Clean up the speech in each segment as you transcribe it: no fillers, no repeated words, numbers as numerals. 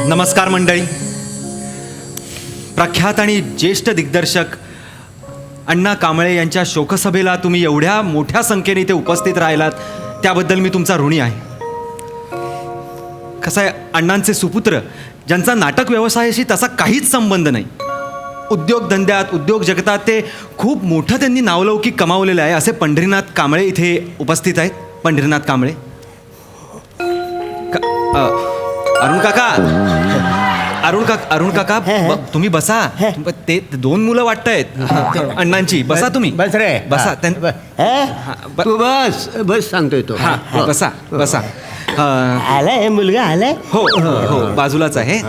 नमस्कार मंडळी. प्रख्यात आणि ज्येष्ठ दिग्दर्शक अण्णा कांबळे यांच्या शोकसभेला तुम्ही एवढ्या मोठ्या संख्येने इथे उपस्थित राहिलात त्याबद्दल मी तुमचा ऋणी आहे. कसं आहे, अण्णांचे सुपुत्र ज्यांचा नाटक व्यवसायाशी तसा काहीच संबंध नाही, उद्योगधंद्यात उद्योग जगतात ते खूप मोठं त्यांनी नावलौकिक कमावलेलं आहे, असे पंढरीनाथ कांबळे इथे उपस्थित आहेत. पंढरीनाथ कांबळे. अरुण काका, अरुण काका तुम्ही बसा. ते दोन मुलं वाटतायत अण्णांची. बसा तुम्ही. बस रे, बसा. तू बस बस सांगतोय तो. बसा बसा. आलाय मुलगा आलाय. हो हो बाजूलाच आहे.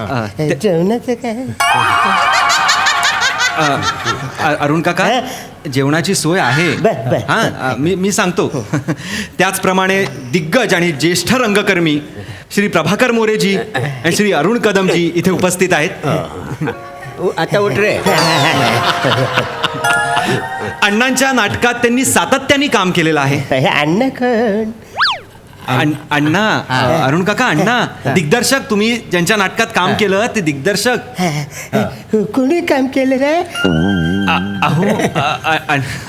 जेवणाचं काय? अरुण काका, जेवणाची सोय आहे. हां, मी सांगतो. त्याचप्रमाणे दिग्गज आणि ज्येष्ठ रंगकर्मी श्री प्रभाकर मोरेजी आणि श्री अरुण कदमजी इथे उपस्थित आहेत. आता उठ रे. अण्णांच्या नाटकात त्यांनी सातत्याने काम केलेलं आहे. अण्णा कोण? अण्णा, अरुण काका, अण्णा दिग्दर्शक. तुम्ही ज्यांच्या नाटकात काम केलं ते दिग्दर्शक. कोणी काम केलं रे? अहो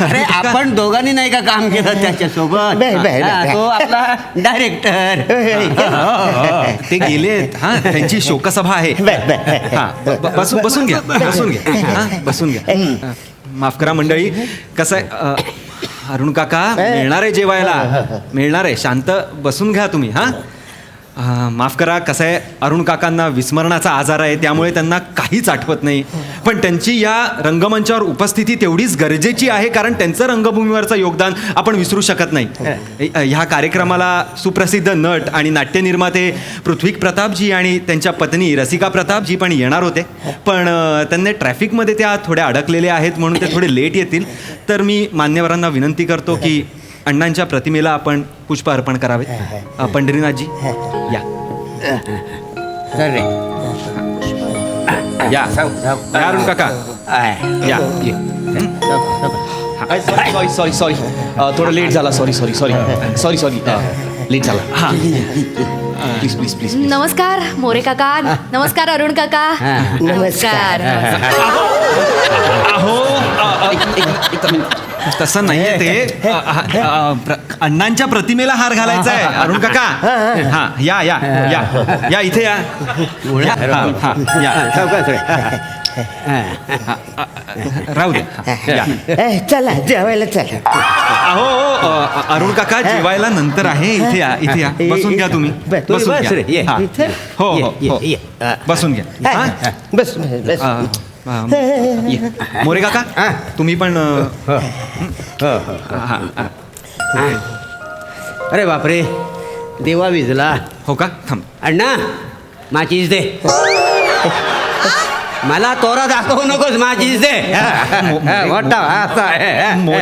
अरे आपण दोघांनी नाही का काम केलं त्याच्यासोबत? तो आपला डायरेक्टर. ते गेलेत. हा, त्यांची शोकसभा आहे. बसून घ्या, बसून घ्या. हा, बसून घ्या. माफ करा मंडळी. कसं आहे, अरुण काका मिळणार आहे जेवायला, मिळणार आहे. शांत बसून घ्या तुम्ही. हां, माफ करा. कसं आहे, अरुण काकांना विस्मरणाचा आजार आहे, त्यामुळे त्यांना काहीच आठवत नाही. पण त्यांची या रंगमंचावर उपस्थिती तेवढीच गरजेची आहे, कारण त्यांचं रंगभूमीवरचं योगदान आपण विसरू शकत नाही. ह्या कार्यक्रमाला सुप्रसिद्ध नट आणि नाट्यनिर्माते पृथ्वी प्रतापजी आणि त्यांच्या पत्नी रसिका प्रतापजी पण येणार होते, पण त्यांनी ट्रॅफिकमध्ये त्या थोड्या अडकलेले आहेत, म्हणून ते थोडे लेट येतील. तर मी मान्यवरांना विनंती करतो की अण्णांच्या प्रतिमेला आपण पुष्प अर्पण करावे. पंढरीनाथजी या. या अरुण काका या. सॉरी थोडं लेट झाला. सॉरी लेट झाला. हां, प्लीज. नमस्कार मोरे काका. नमस्कार अरुण काका. नमस्कार. अहो, तसं नाहीये ते. अण्णांच्या प्रतिमेला हार घालायचा आहे अरुण काका. हा, या या या या इथे या. राहू द्या. चला जेवायला चला. अहो अरुण काका, जेवायला नंतर आहे. इथे या, इथे या. बसून घ्या तुम्ही. बसून घ्या. हो हो, बसून घ्या. बस बस. मोरे काका, तुम्ही पण. अरे बापरे, देवा विजला. हो का? थांब. अण्णा माचीस दे. मला तोरा दाखवू नकोस, माचीस दे.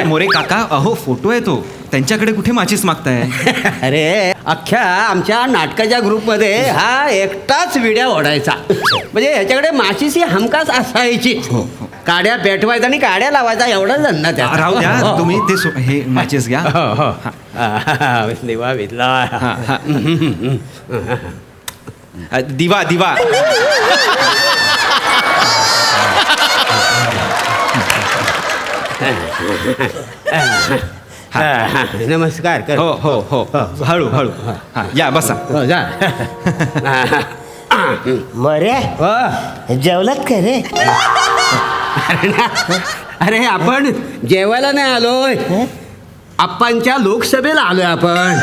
मोरे काका, अहो फोटो आहे तो. त्यांच्याकडे कुठे माचीस मागताय? अरे अख्ख्या आमच्या नाटकाच्या ग्रुपमध्ये हा एकटाच विड्या ओढायचा. म्हणजे ह्याच्याकडे माचीस ही हमखास असायची. काड्या पेटवायचा आणि काड्या लावायचा, एवढाच धंदा त्या. राहू द्या तुम्ही. ते हे माचीस घ्या. देवा विजला. दिवा दिवा. नमस्कार कर. हो हो हो, हळू हळू. या बसा. जा. मरे जेवलात का रे? अरे आपण जेवायला नाही आलोय, आप्पांच्या लोकसभेला आलोय आपण.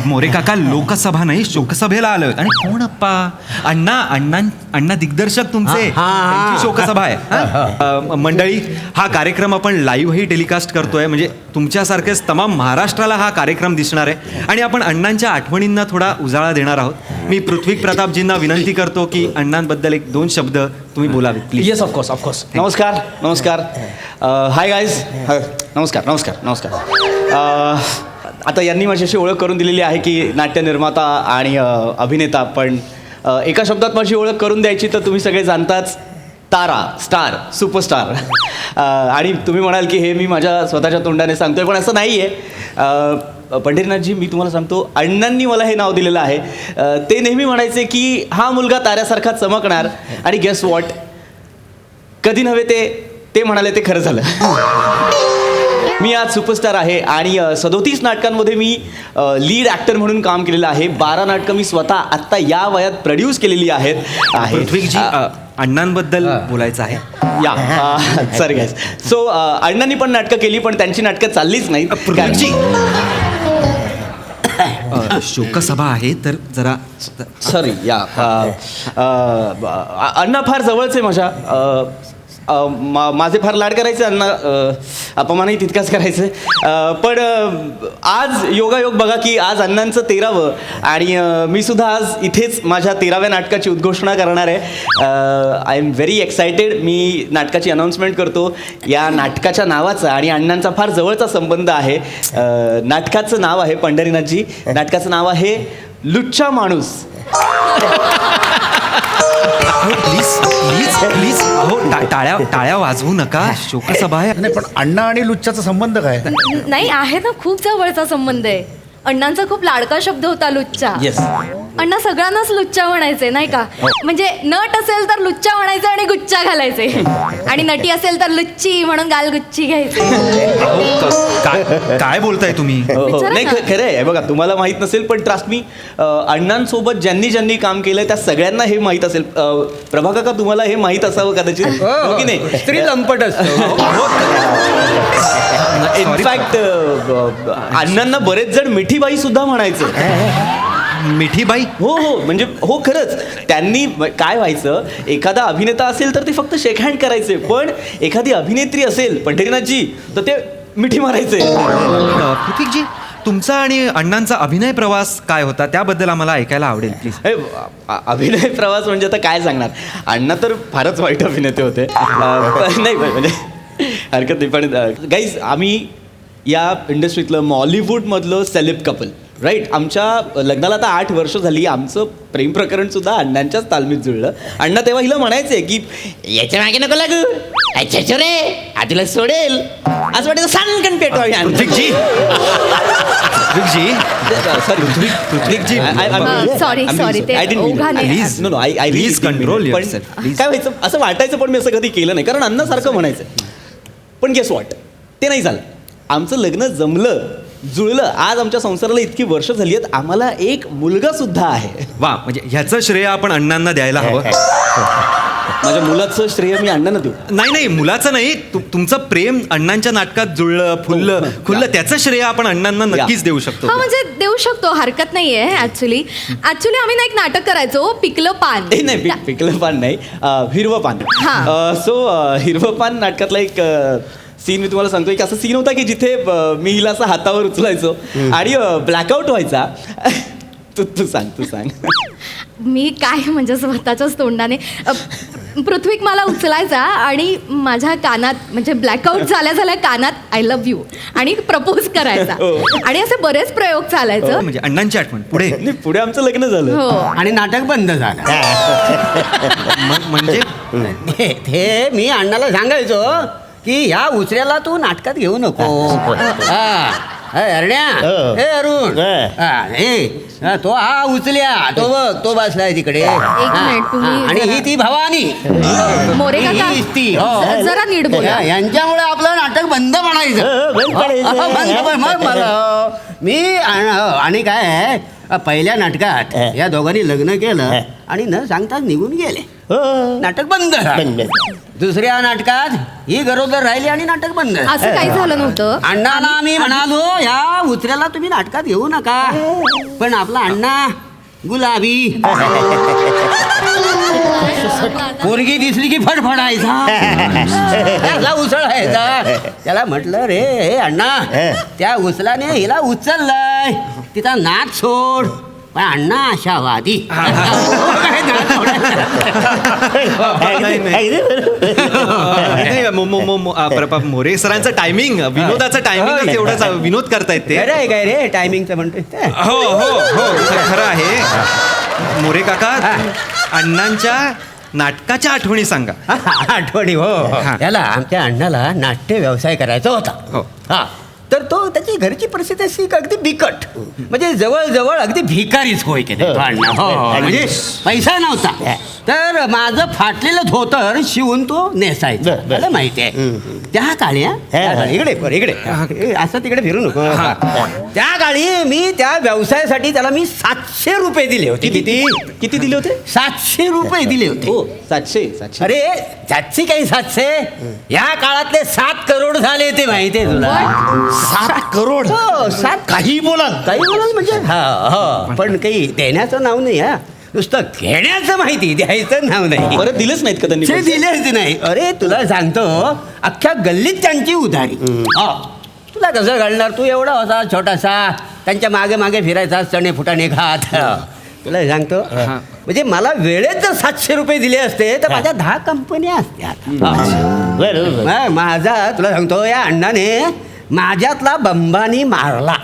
मोरे काका, लोकसभा नाही, शोकसभेला आलोय. आणि कोण अप्पा? अण्णा दिग्दर्शक तुमचे, त्यांची शोकसभा आहे. मंडळी, हा कार्यक्रम आपण लाईव्हही टेलिकास्ट करतोय, म्हणजे तुमच्यासारखेच तमाम महाराष्ट्राला हा कार्यक्रम दिसणार आहे. आणि आपण अण्णांच्या आठवणींना थोडा उजाळा देणार आहोत. मी पृथ्वी प्रतापजींना विनंती करतो की अण्णांबद्दल एक दोन शब्द तुम्ही बोलावेत प्लीज. Yes, of course. नमस्कार. Hi guys. नमस्कार. आता यांनी माझ्याशी ओळख करून दिलेली आहे की नाट्यनिर्माता आणि अभिनेता, पण एका शब्दात माझी ओळख करून द्यायची तर तुम्ही सगळे जाणताच, तारा, स्टार, सुपरस्टार. आणि तुम्ही म्हणाल की हे मी माझ्या स्वतःच्या तोंडाने सांगतोय, पण असं नाही आहे. पंढरीनाथजी मी तुम्हाला सांगतो, अण्णांनी मला हे नाव दिलेलं आहे. ते नेहमी म्हणायचे की हा मुलगा ताऱ्यासारखा चमकणार, आणि गेस वॉट, कधी नव्हे ते म्हणाले ते खरं झालं. मी आज सुपरस्टार आहे आणि 37 नाटकांमध्ये मी लीड ॲक्टर म्हणून काम केलेलं आहे. 12 नाटकं मी स्वतः आत्ता या वयात प्रोड्यूस केलेली आहेत. पृथ्वीजी अण्णांबद्दल बोलायचं आहे. या सॉरी गाईज. सो अण्णांनी पण नाटकं केली, पण त्यांची नाटकं चाललीच नाही. पृथ्वीजी शोकसभा आहे तर जरा सॉरी. या अण्णा फार जवळचे माझ्या. माझे फार लाड करायचे अण्णा, अपमानही तितकाच करायचे. पण आज योगायोग बघा की आज अण्णांचं 13वं, आणि मी सुद्धा आज इथेच माझ्या 13व्या नाटकाची उद्घोषणा करणार आहे. I am very excited. मी नाटकाची अनाऊन्समेंट करतो. या नाटकाच्या नावाचा आणि अण्णांचा फार जवळचा संबंध आहे. नाटकाचं नाव आहे पंढरीनाथजी, नाटकाचं नाव आहे लुच्चा माणूस. प्लीज प्लीज प्लीज अहो टाळ्या वाजवू नका, शोकसभा आहे. नाही, पण अण्णा आणि लुच्चाचा संबंध काय? नाही आहे ना, खूप जवळचा संबंध आहे. अण्णांचा खूप लाडका शब्द होता लुच्चा. येस. अण्णा सगळ्यांनाच लुच्चा म्हणायचे नाही का. म्हणजे नट असेल तर लुच्चा म्हणायचे आणि गुच्चा घालायचे, आणि नटी असेल तर लुच्ची म्हणून गालगुच्ची घ्यायचे. काय बोलताय तुम्ही? विचारा नाही ना. खरं आहे. बघा, तुम्हाला माहित नसेल पण ट्रस्ट मी, अण्णांसोबत ज्यांनी काम केलंय त्या सगळ्यांना हे माहीत असेल. प्रभा काका, तुम्हाला हे माहीत असावं कदाचित, हो की नाही? स्त्री लंपट असतो. इनफॅक्ट अण्णांना बरेच जण मिठीबाई सुद्धा म्हणायचे. मिठीबाई? हो हो, म्हणजे हो खरंच. त्यांनी काय व्हायचं, एखादा अभिनेता असेल तर ते फक्त शेक हँड करायचे, पण एखादी अभिनेत्री असेल पंढरीनाथजी तर ते मिठी मारायचे. पृथ्वीजी, तुमचा आणि अण्णांचा अभिनय प्रवास काय होता त्याबद्दल आम्हाला ऐकायला आवडेल प्लीज. अभिनय प्रवास म्हणजे आता काय सांगणार. अण्णा तर फारच वाईट अभिनेते होते. नाही म्हणजे हरकत नाही, पण गाईज आम्ही या इंडस्ट्रीतलं मॉलिवूडमधलं सेलेब कपल, राईट. आमच्या लग्नाला आता 8 वर्ष झाली. आमचं प्रेम प्रकरण सुद्धा अण्णांच्याच तालमीत जुळलं. अण्णा तेव्हा हिला म्हणायचे की याच्या मागे नको लागू, अच्छा रे आधीला सोडेल, असं वाटायचं सांगण पेटवावी. पृथ्वीजी सॉरी ते ओघाने. Please control yourself, please. काय व्हायचं, असं वाटायचं, पण मी असं कधी केलं नाही, कारण अण्णासारखं म्हणायचं. पण गेस वॉट, ते नाही झालं. आमचं लग्न जमलं, जुळलं. आज आमच्या संसाराला इतकी वर्ष झाली आहेत, आम्हाला एक मुलगा सुद्धा आहे. वा, म्हणजे ह्याचं श्रेय आपण अण्णांना द्यायला हवं. माझ्या मुलाचं श्रेय मी अण्णांना देऊ? नाही, मुलाचं नाही, तुमचं प्रेम अण्णांच्या नाटकात जुळलं, फुललं खुललं, त्याचं श्रेय आपण अण्णांना नक्कीच देऊ शकतो. हा म्हणजे देऊ शकतो, हरकत नाहीये. ऍक्च्युली आम्ही ना एक नाटक करायचो, पिकलं पान. नाही, पिकलं पान नाही, हिरवं पान. हा. सो हिरवं पान नाटकातला एक सीन मी तुम्हाला सांगतो. एक असा सीन होता की जिथे मी हिला असं हातावर उचलायचो आणि ब्लॅकआउट व्हायचा. तू सांग. मी काय म्हणजे स्वतःच्याच तोंडाने पृथ्वीक मला उचलायचा आणि माझ्या कानात म्हणजे ब्लॅकआउट झाल्या कानात आय लव्ह यू आणि प्रपोज करायचा. आणि असे बरेच प्रयोग चालायचं. म्हणजे अण्णांची आठवण पुढे आमचं लग्न झालं. हो. आणि नाटक बंद झालं. म्हणजे ते मी अण्णाला सांगायचो की ह्या उचऱ्याला तू नाटकात घेऊ नको. अरण्या, हे अरुण, तो हा उचल्या, तो बघ, तो बसलाय तिकडे. मिनिट, तुम्ही आणि ही ती भवानी, मोरे काका, हीच ती. हो. जरा नीट बोला. यांच्यामुळे आपलं नाटक बंद म्हणायचं. मग मला मी आणि काय आहे, पहिल्या नाटकात या दोघांनी लग्न केलं आणि न सांगताच निघून गेले. नाटक बंद झालं. दुसऱ्या नाटकात ही गरोदर राहिली आणि नाटक बंद. असं काही झालं नव्हतं. अण्णाला आम्ही म्हणालो या उचऱ्याला तुम्ही नाटकात घेऊ नका, पण आपला अण्णा गुलाबी, पोरगी दिसली की फडफडायचा, उसळायचा. त्याला म्हटलं रे, हे अण्णा, त्या उचलाने हिला उचललाय, तिचा नाच सोड. पण अण्णा आशावादी. मोरे सरांचं टायमिंग, विनोदाचं टायमिंग एवढंच विनोद करतायत ते. काय रे टायमिंगचं म्हणतोय. हो खरं आहे. मोरे काका, अण्णांच्या नाटकाच्या आठवणी सांगा. आठवणी? हो. याला आमच्या अण्णाला नाट्य व्यवसाय करायचा होता. हो. हा, तर तो त्याची घरची परिस्थिती अशी अगदी बिकट, म्हणजे जवळजवळ अगदी भिकारीच होय की नाही तो अण्णा. हो, म्हणजे पैसा नव्हता, तर माझं फाटलेलं धोतर शिवून तो नेसायचा. मला माहिती आहे त्या काळी इकडे असं तिकडे फिरू नको. त्या काळी मी त्या व्यवसायासाठी त्याला मी 700 रुपये दिले होते. किती दिले होते? 700 रुपये दिले होते. हो 700. अरे 700 काही 700, या काळातले 7 करोड झाले ते माहिती आहे तुला. 7 करोड हो 7 काही बोला काही बोलाल म्हणजे हा पण काही देण्याचं नाव नाही हा, नुसतं घेण्याचं माहिती, द्यायचं नाव नाही. परत दिलेच नाहीत का त्यांनी ते पैसे? दिलेच नाही. अरे तुला सांगतो अख्ख्या गल्लीत त्यांची उधारी. तुला कसं घालणार, तू एवढा होता छोटासा, त्यांच्या मागे मागे फिरायचा चणे फुटाणे खात. तुला सांगतो म्हणजे मला वेळेत जर 700 रुपये दिले असते तर माझ्या 10 कंपन्या असत्या. बरोबर. माझा तुला सांगतो या अण्णाने माझ्यातला बंबानी मारला.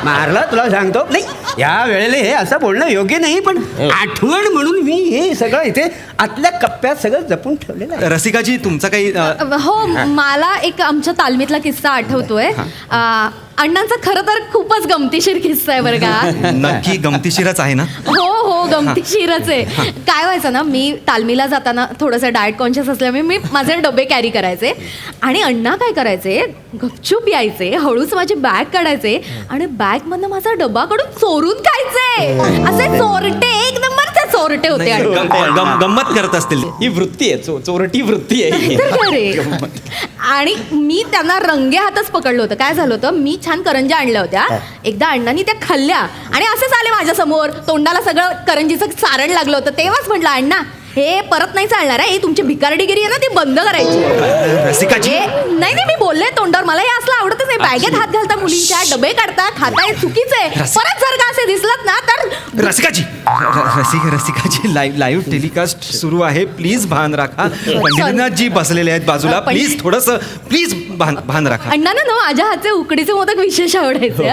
मारला तुला सांगतो. नाही या वेळेला हे असं बोलणं योग्य नाही, पण आठवण म्हणून मी हे सगळं इथे आतल्या कप्प्यात सगळं जपून ठेवलेलं आहे. रसिकाजी तुमचा काही हो मला एक आमच्या तालमीतला किस्सा आठवतोय. अण्णांचा खरं तर खूपच गमतीशीर किस्सा आहे बरं का. नक्की गमतीशीरच आहे ना? हो गमतीशीरच आहे. काय व्हायचं ना, मी तालमीला जाताना थोडंसं डाएट कॉन्शियस असल्यामुळे मी माझे डबे कॅरी करायचे आणि अण्णा काय करायचे, गपचूप यायचे, हळूच माझी बॅग काढायचे आणि बॅग मधनं माझा डबा काढून चोरून खायचे. असे चोरटे, एक नंबरचे चोरटे होते अण्णा. गंमत करत असतील. ही वृत्ती आहे, चोरटी वृत्ती आहे. तर खरे. आणि मी त्यांना रंगे हातच पकडलं होतं. काय झालं होतं, मी छान करंज्या आणल्या होत्या. एकदा अण्णांनी त्या खाल्ल्या आणि असेच आले माझ्या समोर, तोंडाला सगळं करंजीचं सारण लागलं होतं. तेव्हाच म्हटलं अण्णा हे परत नाही चालणार आहे, ही तुमची भिकारडीगिरी आहे ना ती बंद करायची. रसिकाजी नाही मी बोलले तोंडावर, मला हे असलं आवडतच नाही. बॅगेत हात घालता मुलींच्या, डबे काढता, खाता, हे चुकीचं आहे. परत जर का असे दिसलात ना तर रसिकाजी रसिकाजी लाईव्ह टेलिकास्ट सुरू आहे, प्लीज भान राखा. पंडितनाथजी बसलेले आहेत बाजूला, प्लीज थोडस प्लीज भान राखा. अण्णांना ना माझ्या हातचे उकडीचे मोदक विशेष आवडायचे.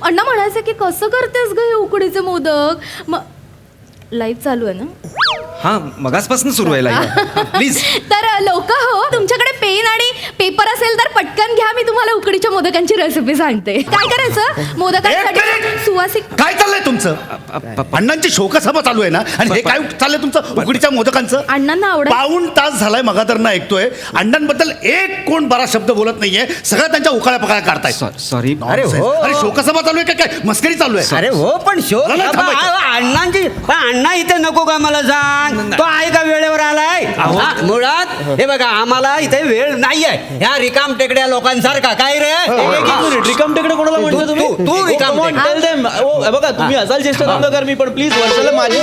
अण्णा म्हणायचे की कसं करतेस ग हे उकडीचे मोदक. मग लाईव्ह चालू आहे ना? हा मगासपासून सुरू आहे लाईव्ह. प्लीज. तर लोक हो, तुमच्याकडे पेन आणि पेपर असेल तर पटकन घ्या, मी तुम्हाला उकडीच्या मोदकांची रेसिपी सांगते. काय करायचं, मोदकांसाठी सुवासिक. काय चाललंय तुमचं? अण्णांची शोकसभा चालू आहे ना, आणि हे काय चाललंय तुमचं उकडीच्या मोदकांचं? अण्णांना आवडत. पाऊण तास झालाय मगाधरनं ऐकतोय, अण्णांबद्दल एक कोण बरा शब्द बोलत नाहीये, सगळं त्यांच्या उकाळ्या पकाळ्या काढताय. सॉरी. अरे हो. अरे शोकसभा चालू आहे काय मस्करी चालू आहे? अरे हो पण शो नाही, थांबायचं. अण्णांची अण्णा इथे नको का मला सांग, तो आहे का वेळेवर आलाय? मुळात हे बघा आम्हाला इथे वेळ नाहीये ह्या रिकाम टेकड्या लोकांसारखा. काय रे रिकाम टेकडे कोणाला म्हणतो तुम्ही? तू रिकाम टेकड्या. बघा तुम्ही असाल ज्येष्ठ धंदाकार, मी पण प्लीज वर्षाला माझी